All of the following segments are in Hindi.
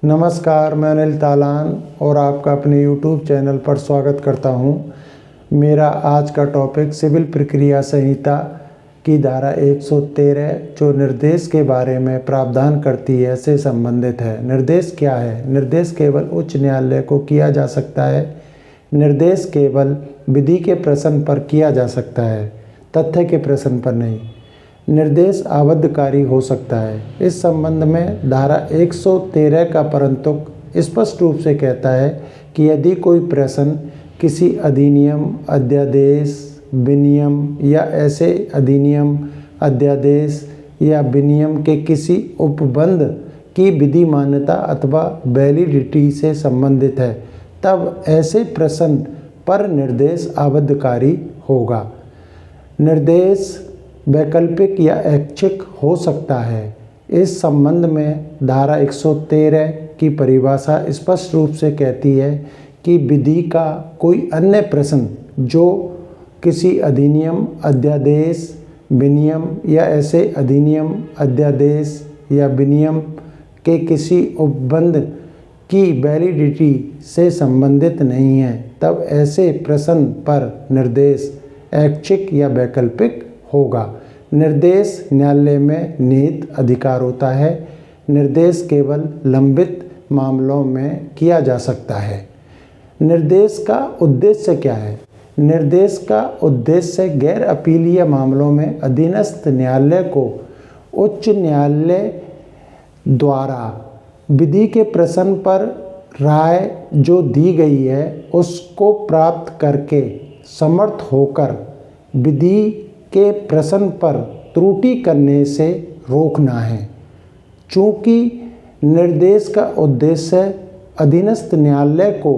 नमस्कार, मैं अनिल तालान और आपका अपने YouTube चैनल पर स्वागत करता हूं। मेरा आज का टॉपिक सिविल प्रक्रिया संहिता की धारा 113 जो निर्देश के बारे में प्रावधान करती है से संबंधित है। निर्देश क्या है? निर्देश केवल उच्च न्यायालय को किया जा सकता है। निर्देश केवल विधि के प्रश्न पर किया जा सकता है, तथ्य के प्रश्न पर नहीं। निर्देश आबद्धकारी हो सकता है। इस संबंध में धारा 113 का परंतुक स्पष्ट रूप से कहता है कि यदि कोई प्रश्न किसी अधिनियम, अध्यादेश, विनियम या ऐसे अधिनियम, अध्यादेश या विनियम के किसी उपबंध की विधि मान्यता अथवा वैलिडिटी से संबंधित है, तब ऐसे प्रश्न पर निर्देश आबद्धकारी होगा। निर्देश वैकल्पिक या ऐच्छिक हो सकता है। इस संबंध में धारा 113 की परिभाषा स्पष्ट रूप से कहती है कि विधि का कोई अन्य प्रश्न जो किसी अधिनियम, अध्यादेश, विनियम या ऐसे अधिनियम, अध्यादेश या विनियम के किसी उपबंध की वैलिडिटी से संबंधित नहीं है, तब ऐसे प्रश्न पर निर्देश ऐच्छिक या वैकल्पिक होगा। निर्देश न्यायालय में निहित अधिकार होता है। निर्देश केवल लंबित मामलों में किया जा सकता है। निर्देश का उद्देश्य क्या है? निर्देश का उद्देश्य गैर अपीलीय मामलों में अधीनस्थ न्यायालय को उच्च न्यायालय द्वारा विधि के प्रश्न पर राय जो दी गई है उसको प्राप्त करके समर्थ होकर विधि के प्रश्न पर त्रुटि करने से रोकना है। चूँकि निर्देश का उद्देश्य अधीनस्थ न्यायालय को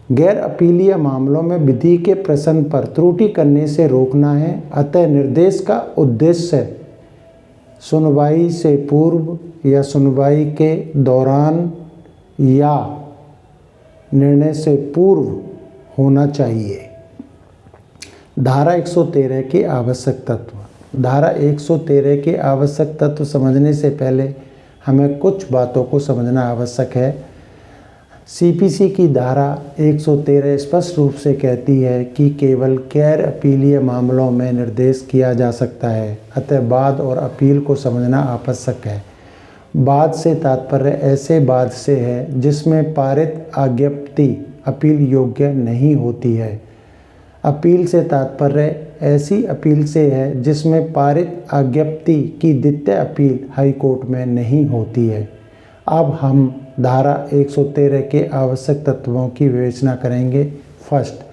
गैर अपीलीय मामलों में विधि के प्रश्न पर त्रुटि करने से रोकना है, अतः निर्देश का उद्देश्य सुनवाई से पूर्व या सुनवाई के दौरान या निर्णय से पूर्व होना चाहिए। धारा 113 के आवश्यक तत्व। धारा 113 के आवश्यक तत्व समझने से पहले हमें कुछ बातों को समझना आवश्यक है। सीपीसी की धारा 113 स्पष्ट रूप से कहती है कि केवल गैर अपीलीय मामलों में निर्देश किया जा सकता है, अतः वाद और अपील को समझना आवश्यक है। वाद से तात्पर्य ऐसे वाद से है जिसमें पारित आज्ञप्ति अपील योग्य नहीं होती है। अपील से तात्पर्य ऐसी अपील से है जिसमें पारित आज्ञप्ति की द्वितीय अपील हाई कोर्ट में नहीं होती है। अब हम धारा 113 के आवश्यक तत्वों की विवेचना करेंगे। फर्स्ट,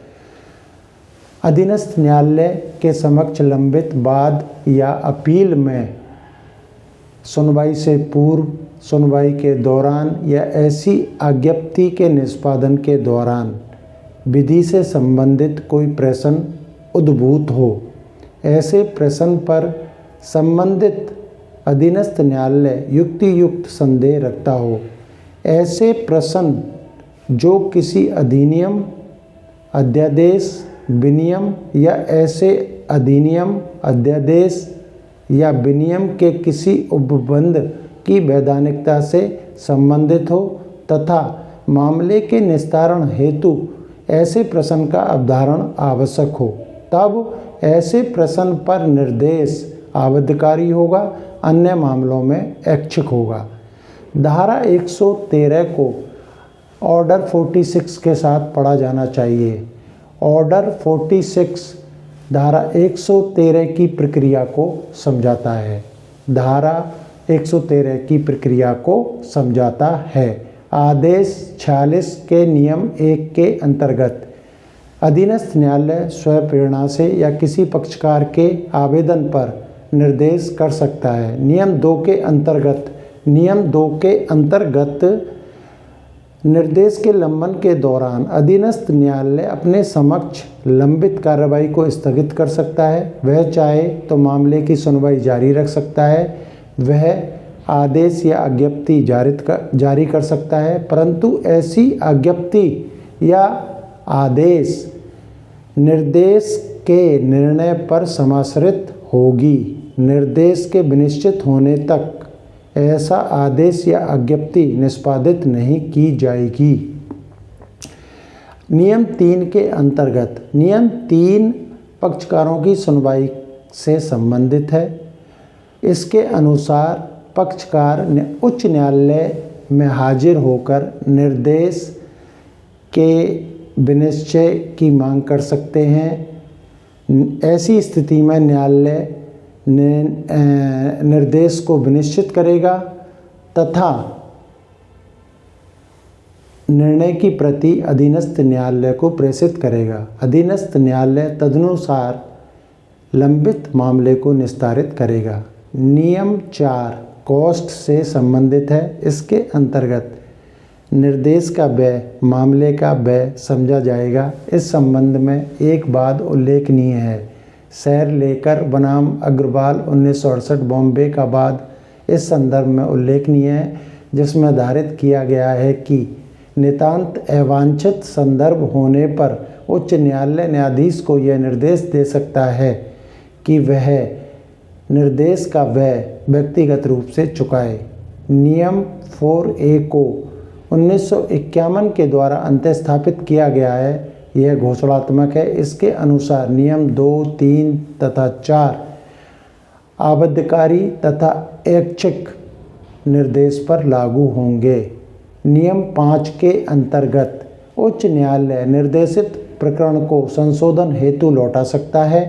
अधीनस्थ न्यायालय के समक्ष लंबित वाद या अपील में सुनवाई से पूर्व, सुनवाई के दौरान या ऐसी आज्ञप्ति के निष्पादन के दौरान विधि से संबंधित कोई प्रश्न उद्भूत हो, ऐसे प्रश्न पर संबंधित अधीनस्थ न्यायालय युक्तियुक्त संदेह रखता हो, ऐसे प्रश्न जो किसी अधिनियम, अध्यादेश, विनियम या ऐसे अधिनियम, अध्यादेश या विनियम के किसी उपबंध की वैधानिकता से संबंधित हो तथा मामले के निस्तारण हेतु ऐसे प्रश्न का अवधारण आवश्यक हो, तब ऐसे प्रश्न पर निर्देश आबद्धकारी होगा, अन्य मामलों में ऐच्छिक होगा। धारा 113 को ऑर्डर 46 के साथ पढ़ा जाना चाहिए। ऑर्डर 46 धारा 113 की प्रक्रिया को समझाता है। धारा 113 की प्रक्रिया को समझाता है। आदेश 46 के नियम 1 के अंतर्गत अधीनस्थ न्यायालय स्वप्रेरणा से या किसी पक्षकार के आवेदन पर निर्देश कर सकता है। नियम 2 के अंतर्गत निर्देश के लंबन के दौरान अधीनस्थ न्यायालय अपने समक्ष लंबित कार्रवाई को स्थगित कर सकता है। वह चाहे तो मामले की सुनवाई जारी रख सकता है। वह आदेश या आज्ञप्ति जारी कर सकता है, परंतु ऐसी आज्ञप्ति या आदेश निर्देश के निर्णय पर समाश्रित होगी। निर्देश के विनिश्चित होने तक ऐसा आदेश या अज्ञप्ति निष्पादित नहीं की जाएगी। नियम 3 के अंतर्गत नियम 3 पक्षकारों की सुनवाई से संबंधित है। इसके अनुसार पक्षकार उच्च न्यायालय में हाजिर होकर निर्देश के विनिश्चय की मांग कर सकते हैं। ऐसी स्थिति में न्यायालय निर्देश को विनिश्चित करेगा तथा निर्णय की प्रति अधीनस्थ न्यायालय को प्रेषित करेगा। अधीनस्थ न्यायालय तदनुसार लंबित मामले को निस्तारित करेगा। नियम 4 कॉस्ट से संबंधित है। इसके अंतर्गत निर्देश का व्यय मामले का व्यय समझा जाएगा। इस संबंध में एक बात उल्लेखनीय है। शहर लेकर बनाम अग्रवाल 1968 बॉम्बे का बाद इस संदर्भ में उल्लेखनीय है, जिसमें धारित किया गया है कि नितांत अवांछित संदर्भ होने पर उच्च न्यायालय न्यायाधीश को यह निर्देश दे सकता है कि वह निर्देश का व्यय व्यक्तिगत रूप से चुकाए। नियम 4A को 1951 के द्वारा अंत्यस्थापित किया गया है। यह घोषणात्मक है। इसके अनुसार नियम 2, 3 तथा 4 आबद्धकारी तथा ऐच्छिक निर्देश पर लागू होंगे। नियम 5 के अंतर्गत उच्च न्यायालय निर्देशित प्रकरण को संशोधन हेतु लौटा सकता है।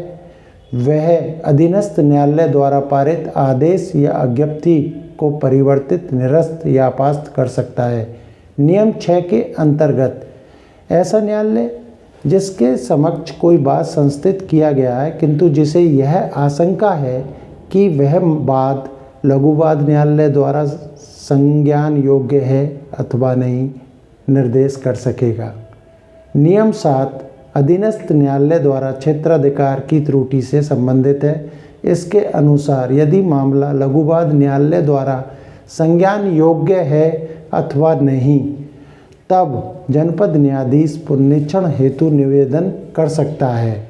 वह अधीनस्थ न्यायालय द्वारा पारित आदेश या अज्ञप्ति को परिवर्तित, निरस्त या अपास्त कर सकता है। नियम 6 के अंतर्गत ऐसा न्यायालय जिसके समक्ष कोई बात संस्थित किया गया है किंतु जिसे यह आशंका है कि वह वाद लघुवाद न्यायालय द्वारा संज्ञान योग्य है अथवा नहीं, निर्देश कर सकेगा। नियम 7 अधीनस्थ न्यायालय द्वारा क्षेत्राधिकार की त्रुटि से संबंधित है। इसके अनुसार यदि मामला लघुवाद न्यायालय द्वारा संज्ञान योग्य है अथवा नहीं, तब जनपद न्यायाधीश पुनरीक्षण हेतु निवेदन कर सकता है।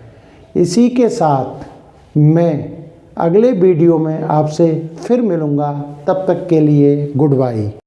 इसी के साथ मैं अगले वीडियो में आपसे फिर मिलूँगा। तब तक के लिए गुड बाय।